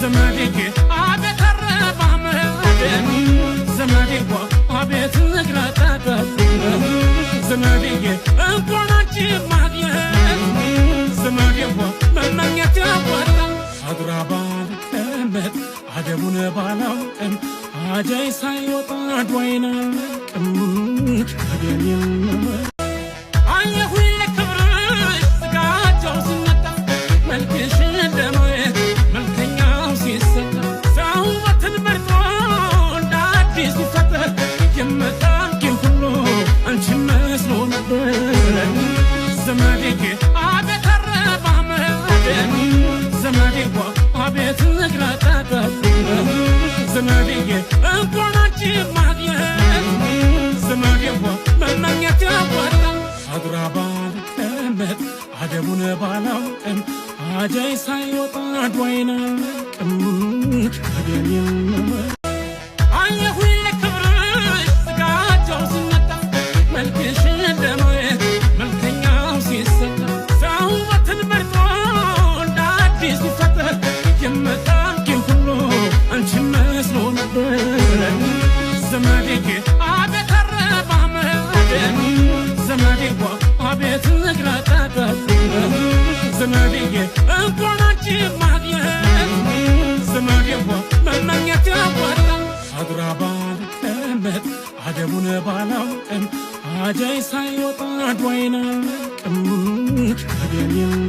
ዘመዴ አበተረባም ዘመዴ አቤት ንግረጣጣ ዘመዴ እንኳን አንቺ ማግኘት ዘመዴ መመኘት ያወጣ አድራባል ከመት አደቡን ባላውቅም አጃይ ሳይወጣ ዶይና ቅም አገኘም አየሁኝ ለክብርሽ ስጋቸው ሲመጣ መልክሽ እንደማየት መልከኛው ሲሰጣ ሰው ውበትን መርጦ እንደ አዲስ ሲፈጠር የምታውቂው ሁሉ አንቺን መስሎ ነበር ዘመዴ አቤት አረባም ዘመዴ አቤት ንግረጣጣ ዘመዴ እንኳን አንቺ ማግኘት ዘመዴ መመኘት ያወጣ አድራባል ከመት አደቡን ባላውቅም አጃይ ሳይወጣ ዶይና ቅም አገኘም አየሁኝ ለክብርሽ ስጋቸው ሲመጣ መልክሽ እንደማየት መልከኛው ሲሰጣ ሰው ውበትን መርጦ እንደ አዲስ ሲፈጠር የምታውቂው ሁሉ አንቺን መስሎ ነበር ዘመዴ አቤት አረባም ዘመዴ አቤት ንግረጣጣ ዘመዴ እንኳን አንቺ ማግኘት ዘመዴ መመኘት ያወጣ አድራባል ከመት አደቡን ባላውቅም አጃይ ሳይወጣ ዶይና ቅም አገኘም